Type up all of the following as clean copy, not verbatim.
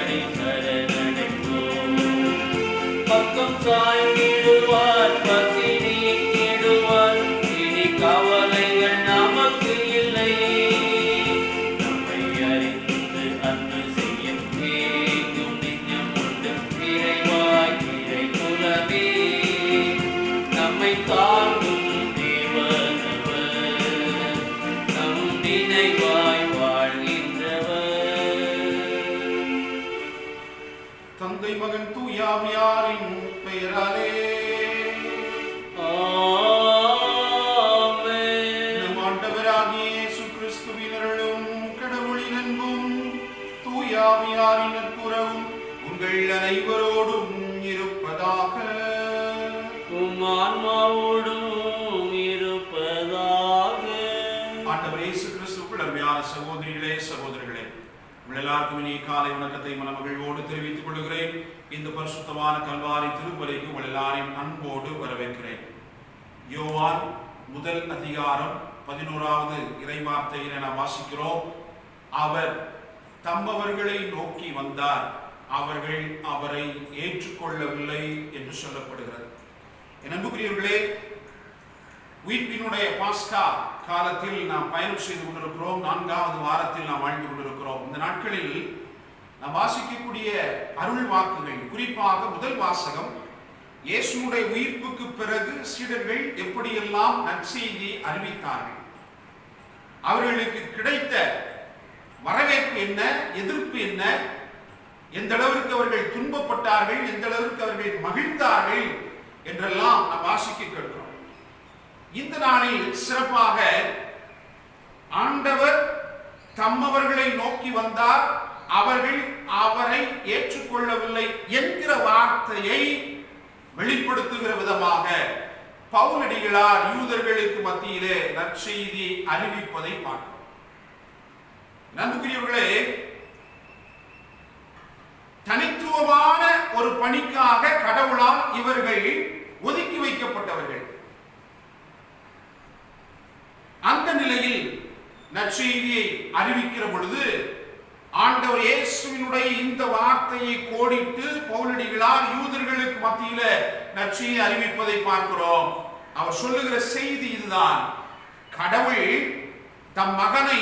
அடி சரணடைவோம். பக்கம் சாய்ந்திடுவார், பசி நீக்கிடுவார், இனி கவலைகள் நமக்கு இல்லை. நம்மை அறிந்து அன்பு செய்யும் கேட்கும் நெஞ்சம் உண்டு இறைவாய் இறை குலமே. நம்மை தாங்கும் தந்தை மகன் தூயாவியாரின் பெயராலே நம் ஆண்டவராகிய இயேசு கிறிஸ்துவின் அருளும் கடவுளின் அன்பும் தூயாவியாரின் நட்புறவும் உங்கள் அனைவரோடும் இருப்பதாக. உம் ஆன்மாவோடும் இருப்பதாக. ஆண்டவர் இயேசு கிறிஸ்துவுக்குள் அருமையான சகோதரிகளே சகோதரர்களே, எல்லாருக்கும் இனி காலை வணக்கத்தை மனமகிழ்வோடு தெரிவித்துக் கொள்கிறேன். இந்த பரிசுத்தமான கல்வாரி திருப்பலிக்கு உங்கள் எல்லாரையும் அன்போடு வரவேற்கிறேன். யோவான் முதல் அதிகாரம் 11வது இறைவார்த்தையினை நாம் வாசிக்கிறோம். அவர் தம்மவர்களை நோக்கி வந்தார், அவர்கள் அவரை ஏற்றுக்கொள்ளவில்லை என்று சொல்லப்படுகிறது. என் அன்புக்குரியவர்களே, உயிர்ப்பினுடைய பாஸ்கா காலத்தில் நாம் பயணம் செய்து கொண்டிருக்கிறோம். 4வது வாரத்தில் நாம் வாழ்ந்து கொண்டிருக்கிறோம். இந்த நாட்களில் நாம் வாசிக்கக்கூடிய அருள் வாக்குகள், குறிப்பாக முதல் வாசகம், இயேசுவுடைய உயிர்ப்புக்கு பிறகு சீடர்கள் எப்படியெல்லாம் நற்செய்தி அறிவித்தார்கள், அவர்களுக்கு கிடைத்த வரவேற்பு என்ன, எதிர்ப்பு என்ன, எந்த அளவிற்கு அவர்கள் துன்பப்பட்டார்கள், எந்த அளவிற்கு அவர்கள் மகிழ்ந்தார்கள் என்றெல்லாம் நாம் வாசிக்க கேட்கிறோம். இந்த நாளில் சிறப்பாக ஆண்டவர் தம்மவர்களை நோக்கி வந்தார், அவர்கள் அவரை ஏற்றுக்கொள்ளவில்லை என்கிற வார்த்தையை வெளிப்படுத்துகிற விதமாக பவுலடிகளார் யூதர்களுக்கு மத்தியிலே நற்செய்தி அறிவிப்பதை பார்க்கிறோம். நண்புக்குரியவர்களே, தனித்துவமான ஒரு பணிக்காக கடவுளால் இவர்கள் ஒதுக்கி வைக்கப்பட்டவர்கள். அந்த நிலையில் நற்செய்தியை அறிவிக்கிற பொழுது ஆண்டவர் இயேசுவினுடைய இந்த வார்த்தையை கோடிட்டு பவுலடிகளார் யூதர்களுக்கு மத்தியில நற்செய்தி அறிவிப்பதை பார்க்கிறோம். அவர் சொல்லுகிற செய்தி இதுதான்: கடவுள் தம் மகனை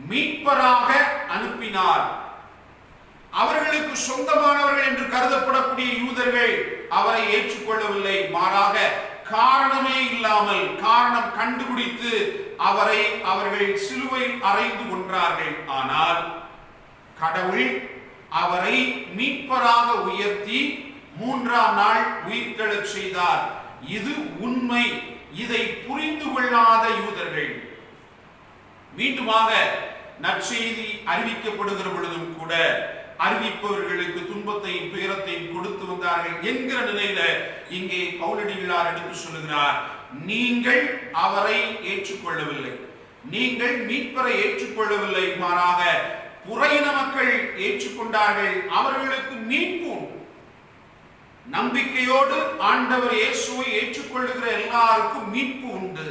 மீட்பராக அனுப்பினார். அவர்களுக்கு சொந்தமானவர்கள் என்று கருதப்படக்கூடிய யூதர்கள் அவரை ஏற்றுக்கொள்ளவில்லை. மாறாக காரணமே இல்லாமல் காரணம் கண்டுபிடித்து அவரை அவர்கள் சிலுவையில் அறைந்து கொன்றார்கள். ஆனால் கடவுள் அவரை மீட்பராக உயர்த்தி 3ஆம் நாள் உயிர்த்தெழச் செய்தார். இது உண்மை. இதை புரிந்து கொள்ளாத யூதர்கள் மீண்டுமாக நற்செய்தி அறிவிக்கப்படுகிற பொழுதும் கூட அறிவிப்பவர்களுக்கு துன்பத்தையும் துயரத்தையும் கொடுத்து வந்தார்கள் என்கிற நிலையில இங்கே பவுலடிகளார் எடுத்து சொல்லுகிறார், நீங்கள் அவரை ஏற்றுக்கொள்ளவில்லை, நீங்கள் மீட்பரை ஏற்றுக்கொள்ளவில்லை, மாறாக புறையின மக்கள் ஏற்றுக்கொண்டார்கள், அவர்களுக்கு மீட்பு உண்டு. நம்பிக்கையோடு ஆண்டவர் இயேசுவை ஏற்றுக்கொள்ளுகிற எல்லாருக்கும் மீட்பு உண்டு.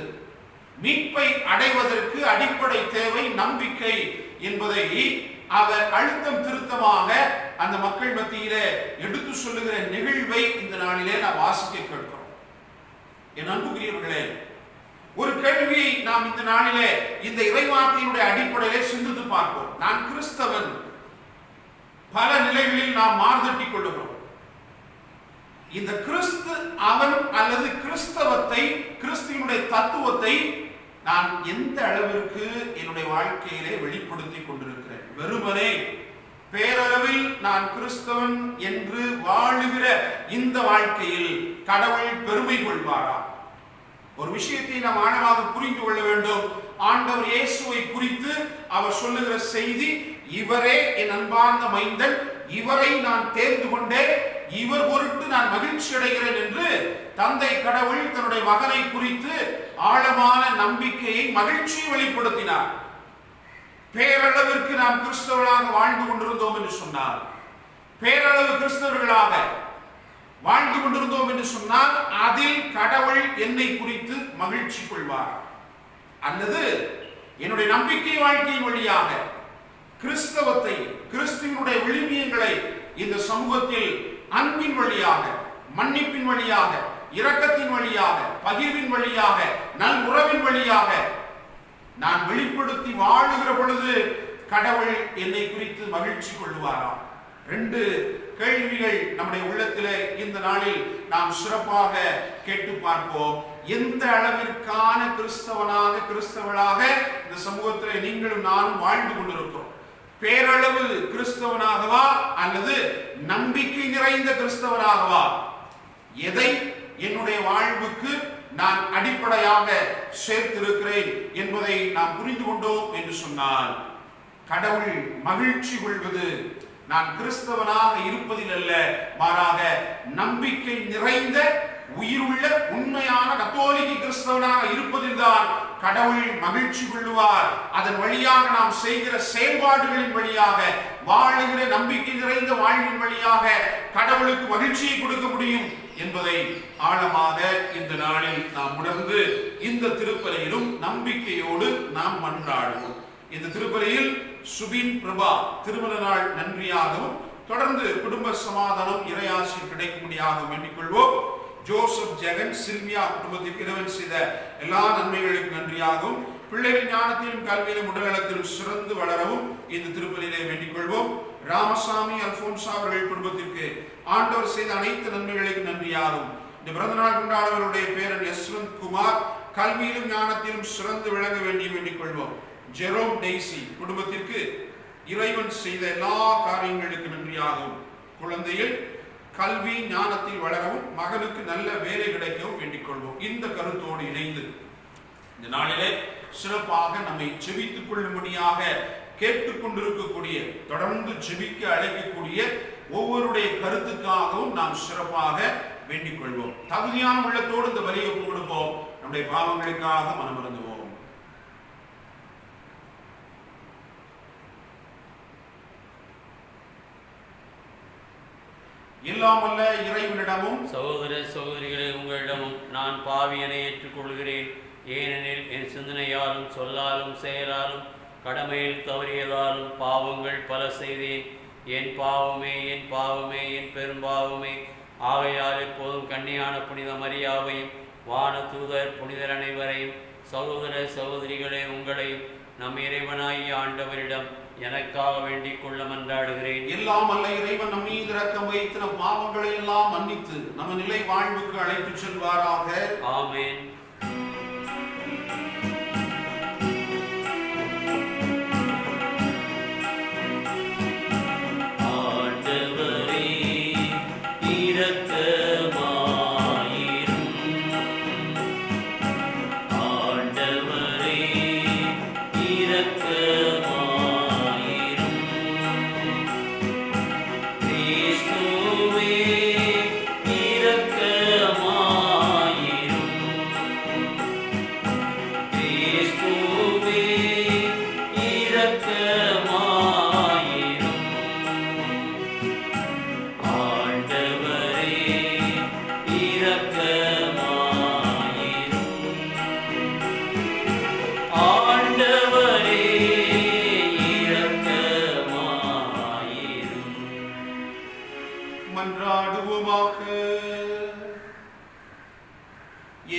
மீட்பை அடைவதற்கு அடிப்படை தேவை நம்பிக்கை என்பதை அவர் அழுத்தம் திருத்தமாக அந்த மக்கள் மத்தியிலே எடுத்து சொல்லுகிற நிகழ்வை இந்த நாளிலே நாம் வாசிக்க கேட்கிறோம். என் அன்புக்குரியவர்களே, ஒரு கேள்வியை நாம் இந்த நாளிலே இந்த இறைவார்த்தையினுடைய அடிப்படையிலே சிந்தித்து பார்ப்போம். நான் கிறிஸ்தவன். பல நிலைகளில் நாம் மார்தட்டிக் கொள்ளுகிறோம். இந்த கிறிஸ்து அவன் அல்லது கிறிஸ்தவத்தை, கிறிஸ்துவினுடைய தத்துவத்தை நான் எந்த அளவிற்கு என்னுடைய வாழ்க்கையிலே வெளிப்படுத்தி கொண்டிருக்கிறேன்? வெறுமனே பேரளவில் நான் கிறிஸ்தவன் என்று வாழுகிற இந்த வாழ்க்கையில் கடவுள் பெருமை கொள்வாரா? ஒரு விஷயத்தை நாம் ஆழமாக புரிந்து கொள்ள வேண்டும். ஆண்டவர் இயேசுவை குறித்து அவர் சொல்லுகிற செய்தி, இவரே என் அன்பார்ந்த மைந்தன், இவரை நான் தேர்ந்து கொண்டேன், இவர் பொருட்டு நான் மகிழ்ச்சி அடைகிறேன் என்று தந்தை கடவுள் தன்னுடைய மகனை குறித்து ஆழமான நம்பிக்கையை, மகிழ்ச்சியை வெளிப்படுத்தினார். பேரளவிற்கு நாம் கிறிஸ்தவர்களாக வாழ்ந்து கொண்டிருந்தோம் என்று சொன்னார், பேரளவு கிறிஸ்தவர்களாக வாழ்ந்து கொண்டிருந்தோம் என்று சொன்னால் அதில் கடவுள் என்னை குறித்து மகிழ்ச்சி கொள்வார். அல்லது என்னுடைய நம்பிக்கை வாழ்க்கையின் வழியாக கிறிஸ்தவத்தை, கிறிஸ்துவினுடைய விழுமியங்களை இந்த சமூகத்தில் அன்பின் வழியாக, மன்னிப்பின் வழியாக, இரக்கத்தின் வழியாக, பகிர்வின் வழியாக, நல் உறவின் வழியாக நான் வெளிப்படுத்தி வாழுகிற பொழுது கடவுள் என்னை குறித்து மகிழ்ச்சி கொள்வாராம். 2 கேள்விகள் நம்முடைய உள்ளத்திலே இந்த நாளில் நாம் சிறப்பாக கேட்டு பார்ப்போம். எந்த அளவிற்கான கிறிஸ்தவனாக, கிறிஸ்தவளாக இந்த சமூகத்திலே நீங்களும் நானும் வாழ்ந்து கொண்டிருக்கிறோம்? பேரளவு கிறிஸ்தவனாகவா அல்லது நம்பிக்கை நிறைந்த கிறிஸ்தவனாகவா? எதை என்னுடைய வாழ்வுக்கு நான் அடிப்படையாக சேர்த்திருக்கிறேன் என்பதை நாம் புரிந்து கொண்டோம் என்று சொன்னால், கடவுள் மகிழ்ச்சி கொள்வது நான் கிறிஸ்தவனாக இருப்பதில் அல்ல, மாறாக நம்பிக்கை நிறைந்த உயிருள்ள உண்மையான கத்தோலிக்க கிறிஸ்தவனாக இருப்பதில் தான் கடவுள் மகிழ்ச்சி கொள்வார். அதன் வழியாக நாம் செய்கிற செயல்பாடுகளின் வழியாக, வாழுகிற நம்பிக்கை நிறைந்த வாழ்வின் வழியாக கடவுளுக்கு மகிழ்ச்சியை கொடுக்க முடியும் என்பதை ஆழமாக இந்த நாளில் நாம் உணர்ந்து இந்த திருப்பலியிலும் நம்பிக்கையோடு நாம் மன்றாடுவோம். இந்த திருப்பலியில் சுபின் பிரபா திருமண நாள் நன்றியாகவும், தொடர்ந்து குடும்ப சமாதானம் இறையாசி கிடைக்கும்படியாகவும் வேண்டிக் கொள்வோம். ஜோசப், ஜெகன், சில்வியா குடும்பத்திற்கு இறைவன் செய்த எல்லா நன்மைகளுக்கும் நன்றியாகவும், பிள்ளைகள் ஞானத்திலும் கல்வியிலும் உடல்நலத்திலும் சிறந்து வளரவும் இந்த திருப்பலியிலே வேண்டிக் கொள்வோம். ராமசாமி, அல்போன்சா அவர்கள் குடும்பத்திற்கு ஆண்டவர் செய்த அனைத்து நன்மைகளுக்கும் நன்றியாகவும், இந்த பிறந்த நாள் கொண்டாடுவருடைய பேரன் யஸ்வந்த் குமார் கல்வியிலும் ஞானத்திலும் சிறந்து விளங்க வேண்டிக் கொள்வோம். ஜெரோம் டெய்சி குடும்பத்திற்கு இறைவன் செய்த எல்லா காரியங்களுக்கு நன்றியாகவும், குழந்தைகள் கல்வி ஞானத்தில் வளரவும், மகனுக்கு நல்ல வேலை கிடைக்கவும் வேண்டிக் கொள்வோம். இந்த கருத்தோடு இணைந்து இந்த நாளிலே சிறப்பாக நம்மை ஜெபித்துக் கொள்ளும்படியாக கேட்டுக்கொண்டிருக்கக்கூடிய, தொடர்ந்து ஜெபிக்க அழைக்கக்கூடிய ஒவ்வொருடைய கருத்துக்காகவும் நாம் சிறப்பாக வேண்டிக் கொள்வோம். தகுதியான உள்ளத்தோடு இந்த பலியை ஒப்புக் கொடுப்போம். நம்முடைய பாவங்களுக்காக மனமிருந்துவோம். எல்லாம் வல்ல இறைவனிடமும் சகோதர சகோதரிகளே, உங்களிடமும் நான் பாவியனை ஏற்றுக்கொள்கிறேன். ஏனெனில் என் சிந்தனையாலும் சொல்லாலும் செயலாலும் கடமையில் தவறியதாலும் பாவங்கள் பல செய்தேன். என் பாவமே, என் பாவமே, என் பெரும்பாவமே. ஆகையால் எப்போதும் கன்னியான புனித மரியாவையும் வான தூதர் புனிதர் அனைவரையும், சகோதர சகோதரிகளே, உங்களையும் நம் இறைவனாகிய ஆண்டவரிடம் எனக்காக வேண்டிக் கொள்ள மன்றாடுகிறேன். எல்லாம் அல்ல இறைவன் நம் மீது இரக்கம் வைத்து நம் பாவங்களை எல்லாம் மன்னித்து நம்ம நிலை வாழ்வுக்கு அழைத்து செல்வாராக. ஆமென்.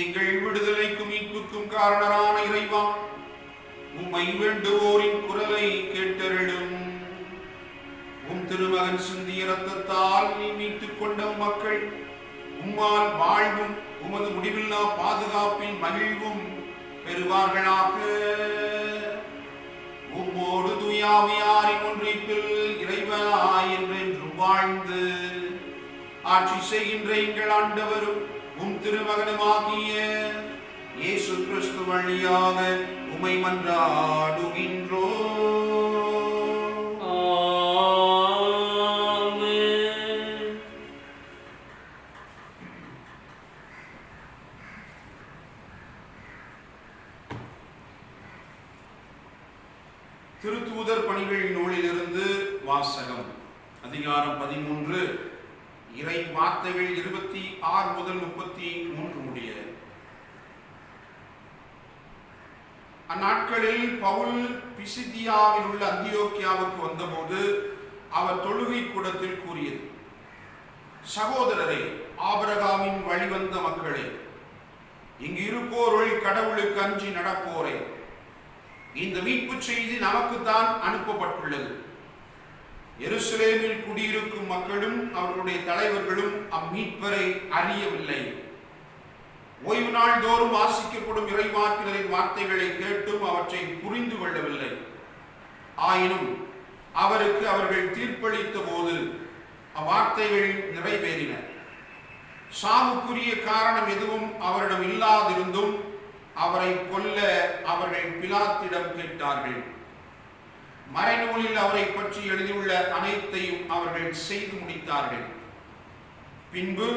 எங்கள் விடுதலைக்கும் மீட்புக்கும் காரணரான இறைவா, உம்மை வேண்டுவோரின் குரலை கேட்டருளும். உம் திருமகன் சிந்திய இரத்தத்தால் நீ மீட்டுக் கொண்ட மக்கள் உம்மால் வாழ்வும் உமது முடிவில்லா பாதுகாப்பின் மகிழ்வும் பெறுவார்களாக. உம்மோடு தூயாவியாரின் ஒன்றிப்பில் இறைவனாய் என்றென்றும் வாழ்ந்து ஆட்சி செய்கின்ற எங்கள் ஆண்டவரும் உம் திருமகனுமாகிய இயேசு கிறிஸ்து வழியாக உம்மை மன்றாடுகின்றோம். திருத்தூதர் பணிகள் நூலிலிருந்து வாசகம். அதிகாரம் 13, இறை வார்த்தைகள் 26 முதல் 33 முடிய. அந்நாட்களில் பவுல் பிசிதியாவில் உள்ள அந்தியோக்கியாவுக்கு வந்தபோது அவர் தொழுகை கூடத்தில் கூறியது, சகோதரரே, ஆபிரகாமின் வழிவந்த மக்களே, இங்கு இருப்போருள் கடவுளுக்கு அஞ்சி நடப்போரே, இந்த மீட்பு செய்தி நமக்குத்தான் அனுப்பப்பட்டுள்ளது. எருசலேமில் குடியிருக்கும் மக்களும் அவர்களுடைய தலைவர்களும் அம்மீட்பரை அறியவில்லை. ஓய்வு நாள் தோறும் வாசிக்கப்படும் இறைவாக்கினரின் வார்த்தைகளை கேட்டும் அவற்றை புரிந்து கொள்ளவில்லை. ஆயினும் அவருக்கு அவர்கள் தீர்ப்பளித்த போது அவ்வார்த்தைகள் நிறைவேறின. சாவுக்குரிய காரணம் எதுவும் அவரிடம் இல்லாதிருந்தும் அவரை கொல்ல அவர்கள் பிலாத்திடம் கேட்டார்கள். மறைநூலில் அவரை பற்றி எழுதியுள்ள அனைத்தையும் அவர்கள் செய்து முடித்தார்கள். பின்பு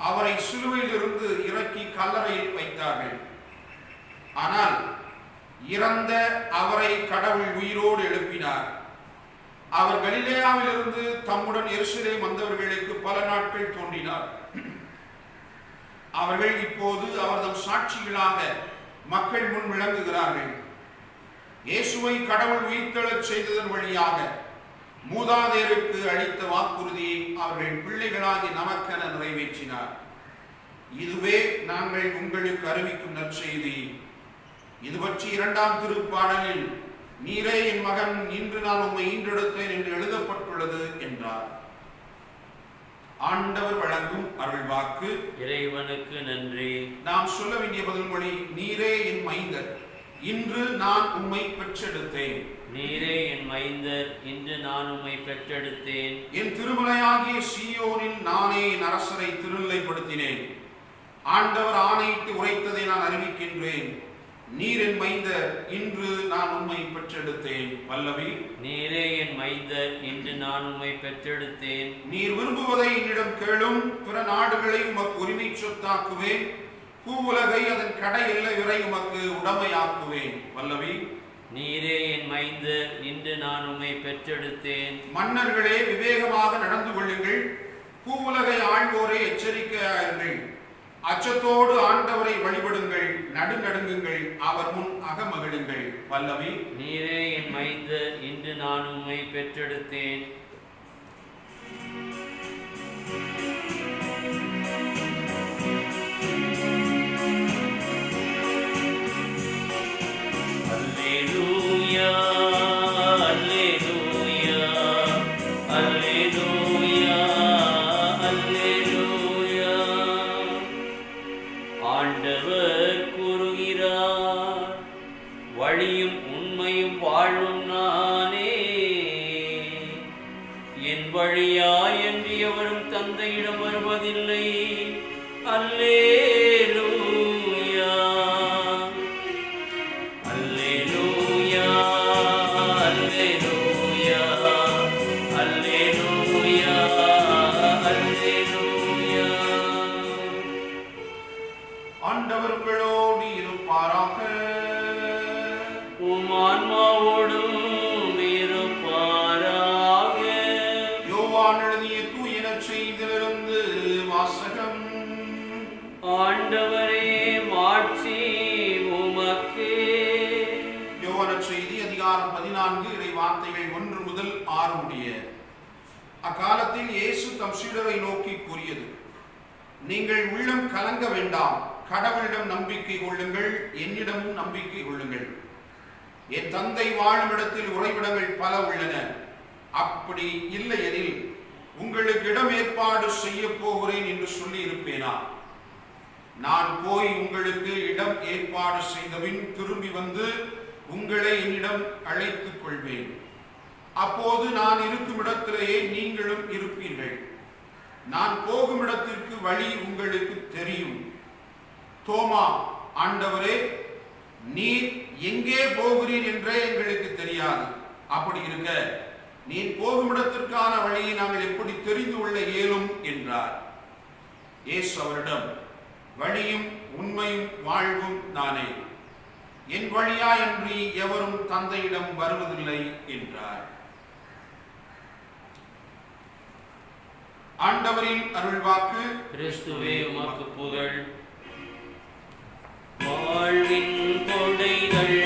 அவரை சிலுவையிலிருந்து இறக்கி கல்லறையில் வைத்தார்கள். ஆனால் இறந்த அவரை கடவுள் உயிரோடு எழுப்பினார். அவர் கலிலேயாவிலிருந்து தம்முடன் எருசலேம் வந்தவர்களுக்கு பல நாட்கள் தோன்றினார். அவர்கள் இப்போது அவர்தம் சாட்சிகளாக மக்கள் முன் விளங்குகிறார்கள். இயேசுவை கடவுள் உயிர்த்தெழச் செய்ததன் வழியாக மூதாதையருக்கு அளித்த வாக்குறுதியை அவர்கள் பிள்ளைகளாகி நமக்கென நிறைவேற்றினார். இதுவே நாங்கள் உங்களுக்கு அறிவிக்கும் நற்செய்தி. இது பற்றி 2ஆம் திருப்பாடலில் நீரே என் மகன், இன்று நான் உம்மை ஈன்றெடுத்தேன் என்று எழுதப்பட்டுள்ளது என்றார். ஆண்டவர் வழங்கும் அருள்வாக்கு. இறைவனுக்கு நன்றி. நாம் சொல்ல வேண்டிய பதில் மொழி, நீரே என் மைந்தர், இன்று நான் உம்மை பெற்றெடுத்தேன். நீரே என் மைந்தர், இன்று நான் உம்மை பெற்றெடுத்தேன். என் திருமலையாகிய சீயோனில் நானே என் அரசரை திருநிலைப்படுத்தினேன். ஆண்டவர் ஆணையிட்டு உரைத்ததை நான் அறிவிக்கின்றேன். நீர் என் மைந்தர், இன்று நான் உம்மை பெற்றெடுத்தேன். பல்லவி. நீரே என் மைந்தர், இன்று நான் உம்மை பெற்றெடுத்தேன். நீர் விரும்புவதை என்னிடம் கேளும், பிற நாடுகளை உமக்கு உரிமை சொத்தாக்குவேன். பூவுலகை அதன் கடை எல்லை வரை உமக்கு உடமையாக்குவேன். பல்லவி. நீரே என் மைந்தர், இன்று நான் உம்மை பெற்றெடுத்தேன். மன்னர்களே, விவேகமாக நடந்து கொள்ளுங்கள். பூவுலகை ஆள்வோரே, எச்சரிக்கையாயிருங்கள். அச்சத்தோடு ஆண்டவரை வழிபடுங்கள். நடுநடுங்குங்கள், அவர் முன் அகமகிழுங்கள். பல்லவி. நீரே என் மைந்தர், இன்று நான் உம்மை பெற்றெடுத்தேன். அல்லேலூயா, அல்லேலூயா, அல்லேலூயா, அல்லேலூயா. ஆண்டவர் கூறுகிறார், வழியும் உண்மையும் வாழும் நானே. என் வழியாய் என்று எவரும் தந்தையிடம் வருவதில்லை. அல்லேலூயா, அல்லேலூயா, அல்லேலூயா, அல்லேலூயா, அல்லேலூயா. ஆண்டவர் உங்களோடு இருப்பாராக. உம் ஆன்மாவோடும் இருப்பாராக. யோவான் எழுதிய தூய நற்செய்தியிலிருந்து வாசகம். ஆண்டவரே, மாட்சி உமக்கே. யோவான் நற்செய்தி அதிகாரம் 14 இறை வார்த்தைகள் 1 முதல் 6 முடிய. அக்காலத்தில் இயேசு தம் சீடரை நோக்கி கூறியது, நீங்கள் உள்ளம் கலங்க வேண்டாம். கடவுளிடம் நம்பிக்கை கொள்ளுங்கள், என்னிடமும் நம்பிக்கை கொள்ளுங்கள். என் தந்தை வாழும் இடத்தில் உறைவிடங்கள் பல உள்ளன. அப்படி இல்லை எனில் உங்களுக்கு இடம் ஏற்பாடு செய்ய போகிறேன் என்று சொல்லி இருப்பேனா? நான் போய் உங்களுக்கு இடம் ஏற்பாடு செய்தபின் திரும்பி வந்து உங்களை என்னிடம் அழைத்துக் கொள்வேன். அப்போது நான் இருக்கும் இடத்திலேயே நீங்களும் இருப்பீர்கள். நான் போகும் இடத்திற்கு வழி உங்களுக்கு தெரியும். தோமா, ஆண்டவரே, நீர் எங்கே போகிறீர் என்றே எங்களுக்கு தெரியாது. அப்படி இருக்க நீர் போகும் இடத்திற்கான வழியை நாங்கள் எப்படி தெரிந்து கொள்ள இயலும் என்றார். இயேசு அவரிடம், வழியும் உண்மையும் வாழ்வும் நானே. என் வழியாயன்றி எவரும் தந்தையிடம் வருவதில்லை என்றார். ஆண்டவரின் அருள்வாக்கு. கிறிஸ்துவே, உமக்கு புகழ். வாழ்வின் கொடைகள்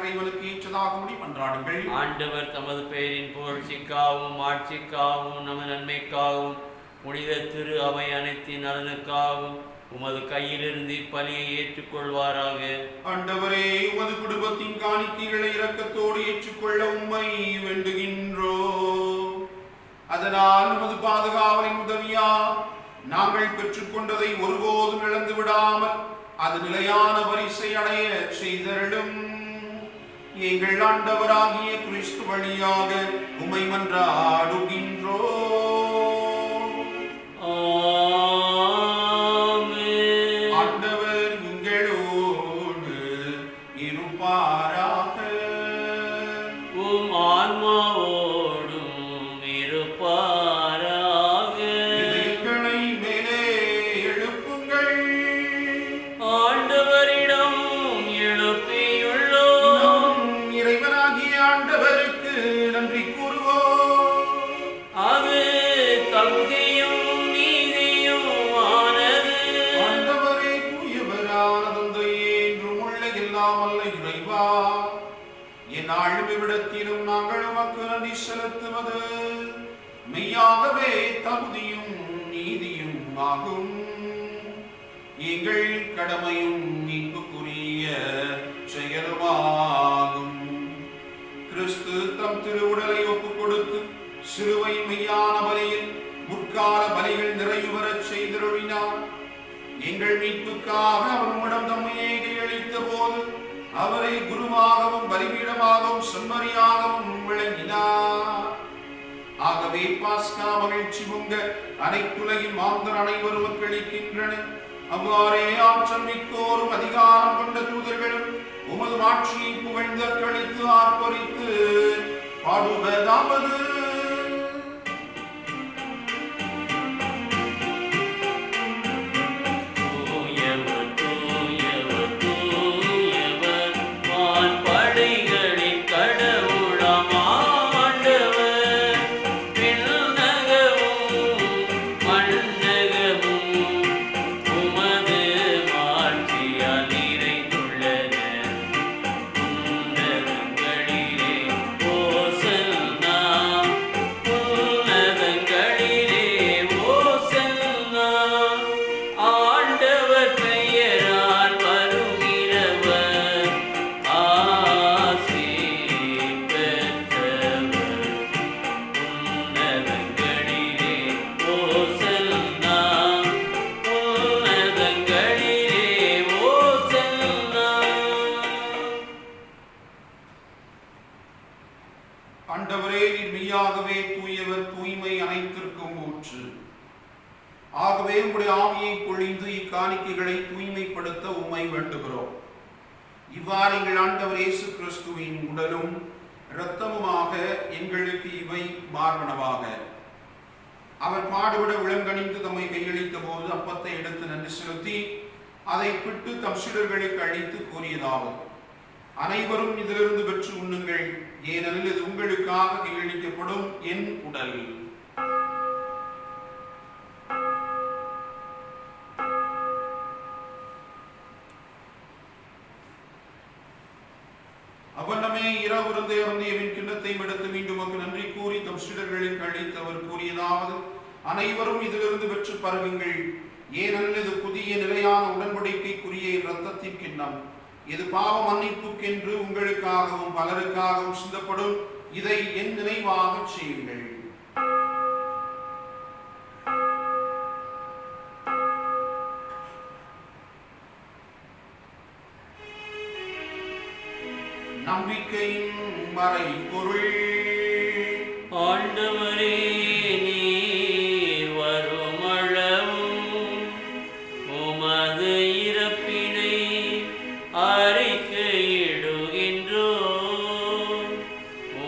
இறைவனுக்கு ஏற்றதாகும்படி மன்றாடுங்கள். ஆண்டவர் தமது பெயரின் புகழ்ச்சிக்காகவும் ஆட்சிக்காகவும் நமது நன்மைக்காகவும் புனித திரு அவை அனைத்தின் நலனுக்காகவும் உமது கையிலிருந்து பலியை ஏற்றுக்கொள்வாராக. ஆண்டவரே, உமது குடும்பத்தின் காணிக்கைகளை இரக்கத்தோடு ஏற்றுக்கொள்ள உம்மை வேண்டுகின்றோம். அதனால் உமது பாதுகாவலின் உதவியா நாங்கள் பெற்றுக்கொண்டதை ஒருபோதும் இழந்து விடாமல் அது நிலையான பரிசை அடைய செய்தருளும். எங்கள் ஆண்டவராகிய கிறிஸ்து வழியாக உம்மை மன்றாடுகின்றோம். ஆண்டவர் உங்களோடு இருப்பாராக. உம் ஆன்மாவோடும் இருப்பாராக. இதயங்களை மேலே எழுப்புங்கள். ஆண்டவரிடம் எழுப்பியுள்ளோம். இறைவனாகிய ஆண்டவருக்கு நன்றி கூறுவோம். அது தகுதியும் நீதியும் ஆனது. ஆண்டவரே, தூயவரான தந்தையே, என்றும் உள்ள இல்லாமல்ல இறைவா, எந்நாளும் இவ்விடத்திலும் நாங்கள் உமக்கு நன்றி செலுத்துவது மெய்யாகவே தகுதியும் நீதியும் ஆகும். எங்கள் கடமையும் மீட்புக்குரிய செயலுமாகும். கிறிஸ்து தம் திருவுடலை ஒப்புக் கொடுத்து சிலுவை மெய்யான பலியில் முற்கால பலிகள் நிறைவுறச் செய்தருளினார். எங்கள் மீட்புக்காக அவர் உம்மிடம் தம்மையே கையளித்த போது அவரை குருவாகவும் பலிபீடமாகவும் செம்மறியாகவும் விளங்கினார். ஆகவே பாஸ்கா மகிழ்ச்சி பொங்க அனைத்துலகின் மாந்தர் அனைவரும் மக்களிக்கின்றனர். அவ்வாறே ஆற்றல் மிக்கோரும் அதிகாரம் கொண்ட தூதர்களும் உமது ஆட்சியை புகழ்ந்து கழித்து ஆர்ப்பரித்து பாடுவதாவது: ஆண்டவரே, நீர் மெய்யாகவே தூயவர், தூய்மை அனைத்திற்கும் ஊற்று. ஆகவே உம்முடைய ஆவியை பொழிந்து இக்காணிக்கைகளை தூய்மைப்படுத்த உம்மை வேண்டுகிறோம். இவ்வாறு எங்கள் ஆண்டவர் இயேசு கிறிஸ்துவின் உடலும் இரத்தமுமாக எங்களுக்கு இவை மார்பனவாக. அவர் பாடுபட உளங்கணிந்து தம்மை கையளித்த போது அப்பத்தை எடுத்து நன்றி செலுத்தி அதை பிட்டு தம் சீடர்களுக்கு அளித்து கூறியதாவது: அனைவரும் இதிலிருந்து பெற்று உண்ணுங்கள், ஏனெனில் இது உங்களுக்காக கையளிக்கப்படும் என் உடல். அவனமே இரவு அருந்தியவின் கிண்ணத்தை எடுத்து மீண்டும் நன்றி கூறி தம் சீடர்களுக்கு அளித்து அவர் கூறியதாவது: அனைவரும் இதிலிருந்து பெற்று பருகுங்கள், ஏனெனில் இது புதிய நிலையான உடன்படிக்கைக்குரிய இரத்தத்தின் கிண்ணம். இது பாவ மன்னிப்புக்கென்று உங்களுக்காகவும் பலருக்காகவும் சிந்தப்படும். இதை என் நினைவாக செய்யுங்கள். நம்பிக்கையின் மறைபொருள். ஆண்டவரே, நீர் வருமளவும் உமது இறப்பினை அறிக்கையிடுகின்றோம்,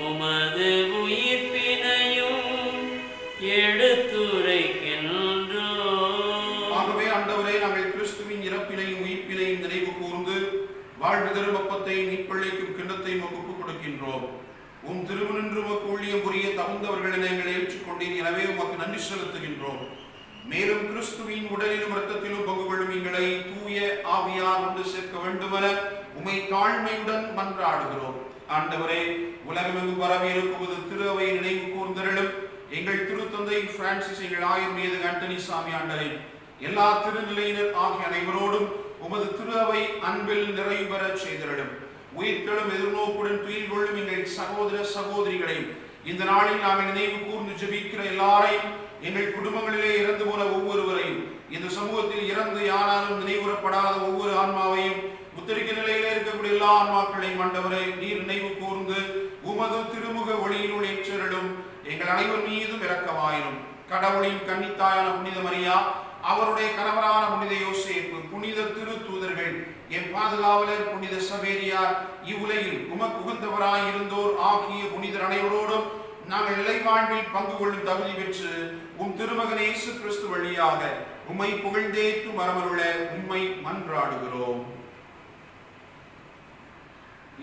உமது உயிர்ப்பினையும் எடுத்துரைக்கின்றோம். ஆகவே ஆண்டவரே, நாங்கள் கிறிஸ்துவின் இறப்பினையும் உயிர்ப்பினையும் நினைவு கூர்ந்து வாழ்வு தரும் அப்பத்தை மீட்பளிக்கும் கிண்ணத்தை ஒப்புக் கொடுக்கின்றோம். உம் திருமணின்று உமக்கு ஊழியம் புரிய தகுந்தவர்களை நாங்கள் ஏற்றுக்கொண்டீர். எனவே உமக்கு நன்றி செலுத்துகின்றோம். மேலும் கிறிஸ்துவின் உடலிலும் இரத்தத்திலும் பங்கு கொள்ளும் எங்களை தூய ஆவியார் ஒன்று சேர்க்க வேண்டுமென உம்மை தாழ்மையுடன் மன்றாடுகிறோம். ஆண்டவரே, உலகமெங்கும் பரவியிருக்கும் திரு அவை நினைவு கூர்ந்தருளும். எங்கள் திருத்தந்தை பிரான்சிஸ், எங்கள் ஆயர் மீது ஆண்டனி சாமி ஆண்டரை, எல்லா திருநிலையினர் ஆகிய அனைவரோடும் உமது திரு அவை அன்பில் நிறைவு பெற செய்தருளும். உயிர்த்தெழும் எதிர்நோக்குடன் துயில் கொள்ளும் எங்கள் சகோதர சகோதரிகளையும், இந்த நாளில் நாங்கள் நினைவு கூர்ந்து ஜெபிக்கிற எல்லாரையும், எங்கள் குடும்பங்களிலே இறந்து போன ஒவ்வொருவரையும், இந்த சமூகத்தில் இறந்து யாராலும் நினைவுறப்படாத ஒவ்வொரு ஆன்மாவையும், உத்தரிக்க நிலையில இருக்கக்கூடிய எல்லா ஆன்மாக்களையும் ஆண்டவரை நீர் நினைவு கூர்ந்து உமது திருமுக ஒளியினுள் ஏற்றருளும். எங்கள் அனைவர் மீதும் இரக்கமாயிரும். கடவுளின் கன்னித்தாயான புனித மரியா, அவருடைய கணவரான புனித யோசேப்பு, புனித திரு தூதர்கள், என் பாதுகாவலர் புனித சவேரியார், இவ்வுலகில் உமக்கு உகந்தவராய் இருந்தோர் ஆகிய புனிதர் அனைவரோடும் நாங்கள் நிலைவாழ்வில் பங்கு கொள்ளும் தகுதி பெற்று உம் திருமகன் இயேசு கிறிஸ்து வழியாக உம்மை புகழ்ந்தேத்து மரமருள உம்மை மன்றாடுகிறோம்.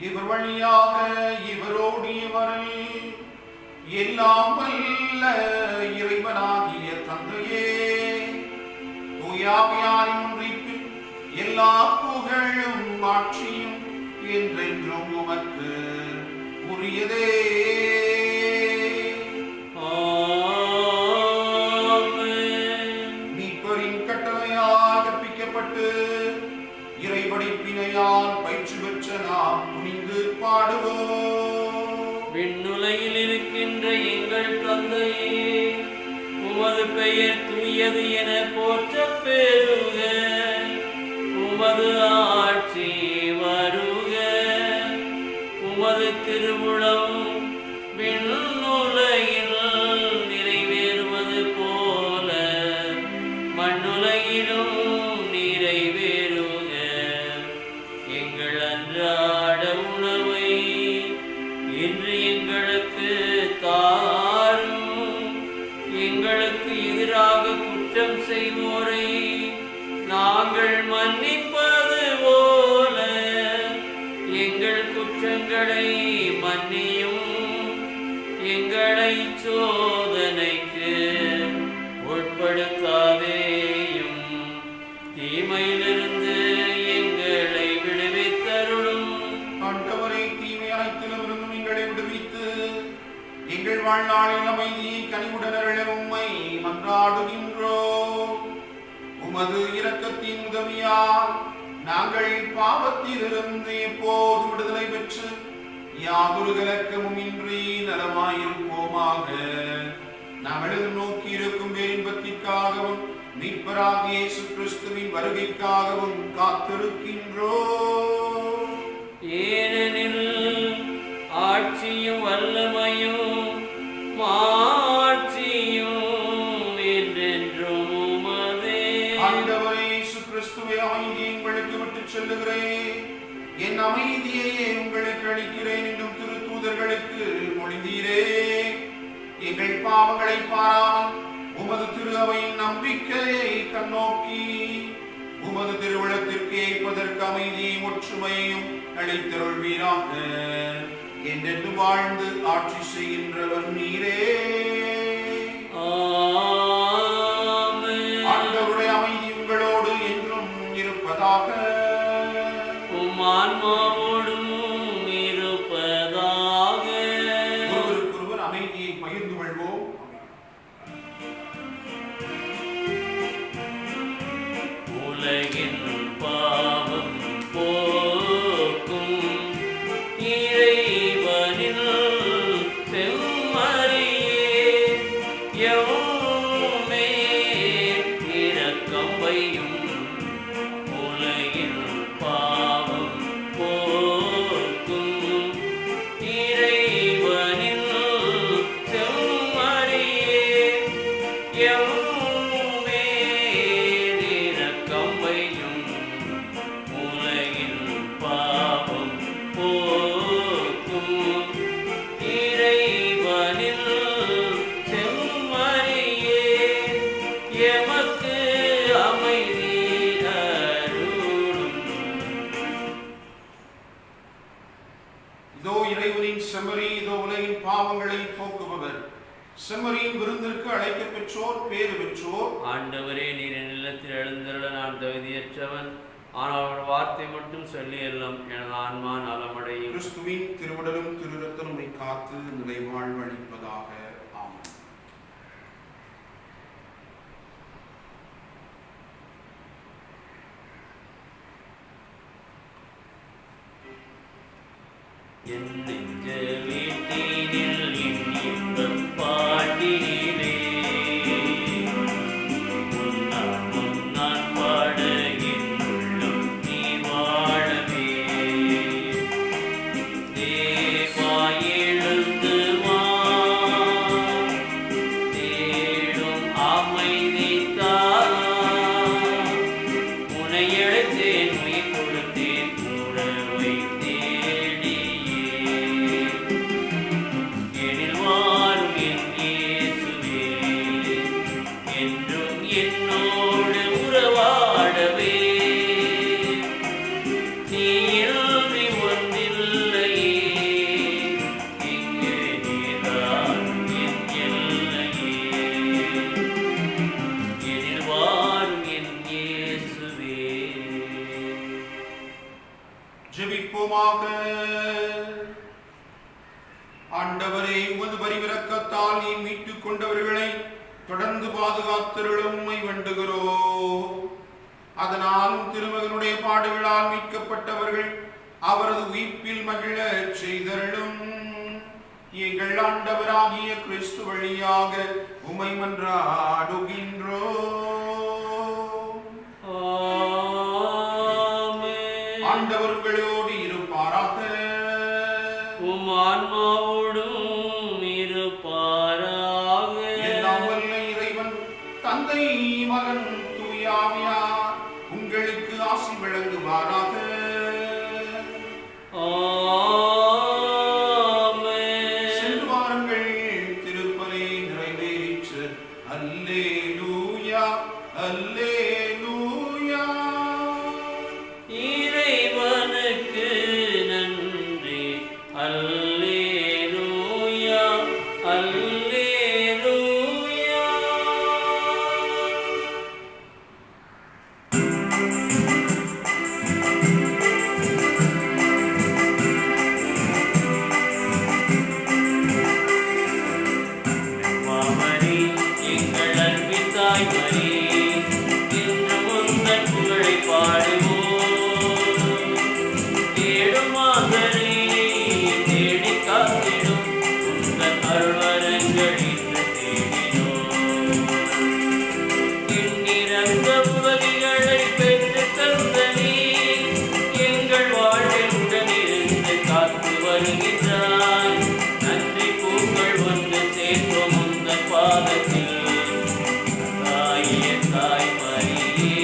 இவர் வழியாக இவரோடு இவரில் எல்லாம் வல்ல இறைவனாகிய தந்தையே, தூயாவியாரின் ஒன்றிப்பில் எல்லா புகழும் ஆட்சியும் என்றென்றும் உமக்கு உரியதே. மீட்பரின் கட்டளையால் கற்பிக்கப்பட்டு இறைபடிப்பினையால் பயிற்சி பெற்ற நாம் துணிந்து பாடுவோம். விண்ணுலகில் இருக்கின்ற எங்கள் தந்தையே, உமது பெயர் தூயது என போற்றப் பெறுக. உமது ஆட்சி வருக. உமது திருவுளம் விண்ணுலகில் நிறைவேறுவது போல மண்ணுலகிலும் நிறைவேறுக. எங்கள் அன்றாட உணவை இன்று எங்களுக்கு தாரும். எங்களுக்கு எதிராக குற்றம் செய்வோரை நாங்கள் மன்னிப்பது போல எங்கள் குற்றங்களை மன்னியும். எங்களை சோதனைக்கு உட்படுத்தாதேயும், தீமையிலிருந்து எங்களை விடுவித்தருளும். ஆண்டவரே, தீமை அனைத்திலும் இருந்தும் எங்களை விடுவித்து எங்கள் வாழ்நாளில் அமைதியை கனிவுடன் அருள உம்மை மன்றாடுகின்றோம். உமது இரக்கத்தின் உதவியால் நாங்கள் பாவத்திலிருந்து எப்போது விடுதலை பெற்று யாதொரு கலக்கமும் இன்றி நலமாயிருப்போமாக. நாங்கள் நோக்கி இருக்கும் பேரின்பத்திற்காகவும் மீட்பராகிய இயேசு கிறிஸ்துவின் வருகைக்காகவும் காத்திருக்கின்றோம். ஏனெனில் ஆட்சியும் வல்லமையும் மாட்சியும் என்றென்றும் உமதே. ஆண்டவரே இயேசு கிறிஸ்துவே, அமைதியை உங்களுக்கு விட்டுச் செல்லுகிறேன், என் அமைதியையே உங்களுக்கு அளிக்கிறேன் என்றும் திரு தூதர்களுக்கு மொழிந்தீரே. எங்கள் பாவங்களை பாராமல் உமது திரு அவையின் நம்பிக்கையை கண்ணோக்கி உமது திருவுளத்திற்கு ஏற்பதற்கு அமைதியும் ஒற்றுமையும் அளித்தருள்வீராக. என்றென்று வாழ்ந்து ஆட்சி செய்கின்றவர் நீரே. ஆண்டவருடைய அமைதி உங்களோடு என்றும் இருப்பதாக. உம் ஆன்மாவோடும் இருப்பதாக. ஒருவருக்கொருவர் அமைதியை பகிர்ந்து கொள்வோம். உலகின் பாவம் போக்கும் இறைவனின் செம்மறியே, எவ்வுமே இரக்கம் வையும். உலகின் பாவம் போக்கும் இறைவனின் செம்மறியே, எவ்வுமே இரக்கம் வையும். உலகின் பாவம் போக்கும் இறைவனின் செம்மறியே, எமக்கு அமைதி அருளும். இதோ இறைவனின் செம்மறி, இதோ உலகின் பாவங்களை போக்குபவர். செம்மறியின் விருந்திற்கு அழைக்க பெற்றோர் பேறு பெற்றோர். ஆண்டவரே, நீர் என் இல்லத்தில் எழுந்தருள நான் தகுதியற்றவன். ஆனால் அவர் வார்த்தை மட்டும் சொல்லி எல்லாம் எனது ஆன்மா நலமடையும். கிறிஸ்துவின் திருவுடலும் திருரத்தலும் காத்து நிறைவாழ்வு அளிப்பதாக. ஆமென். என் நெஞ்ச வீட்டினில் இன்பம் பாட்டினிலே உன்னாமம் நான் பாட என் உள்ளம் நீ வாழவே. தேவா எழுந்து வா, தேடும் அமைதி தா. உன்னை அழைத்தேன், உயிர் கொடுத்தேன், உறவை தேடியே. எனில் வாரும் என் இயேசுவே, என்றும் என்னோடு உறவாடவே. நீ இன்றி ஒன்றில்லையே, இங்கே நீதான் என் எல்லையே. எனில் வாரும் என் இயேசுவே. ஜெபிப்போமாக. ஆண்டவரே, உமது பரிவிரக்கத்தால் நீ மீட்டுக் கொண்டவர்களை தொடர்ந்து பாதுகாத்தருளும் உம்மை வேண்டுகிறோம். அதனாலும் திருமகனுடைய பாடுகளால் மீட்கப்பட்டவர்கள் அவரது உயிர்ப்பில் மகிழ செய்தருளும். எங்கள் ஆண்டவராகிய கிறிஸ்து வழியாக உம்மை மன்றாடுகின்றோம். ஆமென். ஆண்டவர் உங்களோடு இருப்பாராக. உம் ஆன்மாவோடும் இருப்பாராக. எல்லாம் வல்ல இறைவன் தந்தை மகன் தூயாவியார் உங்களுக்கு ஆசி வழங்குவாராக. ஆமென். சென்று வாருங்கள், திருப்பலி நிறைவேறிற்று. அல்லேலூயா, அல்லேலூயா. இறைவனுக்கு நன்றி. அல்லேலூயா, அல்லேலூயா. மாமரி, எங்கள் அன்பின் தாய்மரி, என்று முந்தன் புகழை பாடுவோம். தேடும் மாந்தரை தேடி காத்திடும் உந்தன் அருள்வரங்கள் இன்று தேடினோம். எண்ணிறந்த உதவிகளை பெற்றுத் தந்த நீ எங்கள் வாழ்வில் உடனிருந்து காத்து வருகின்றாய். நன்றி பூக்கள் ஒன்று சேர்ப்போம் உந்தன் பாதத்தில். தாயே தாய்மரியே,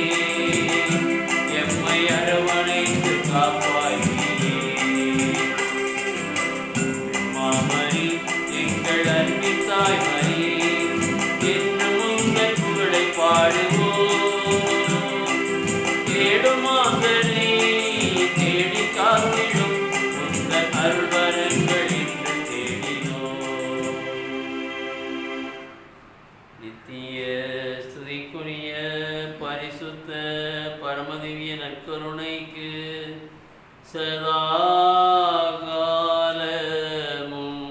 எம்மை அரவணைத்து காப்பாய் நீயே. மாமரி, எங்கள் அன்பின் தாய்மரி, என்றும் உந்தன் புகழை பாடுவோம். தேடும் மாந்தரை தேடி காத்திடும் உந்தன் அருள்வரங்கள் இன்று தேடினோம். நித்திய ஸ்துதிக்குரிய பரிசுத்த பரமதிவிய நற்கருணைக்கு சதா காலமும்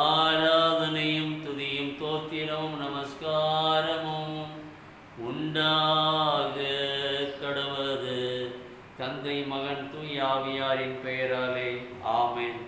ஆராதனையும் துதியும் தோத்திரமும் நமஸ்காரமும் உண்டாக கடவது. தந்தை மகன் தூய் ஆவியாரின் பெயராலே ஆமென்.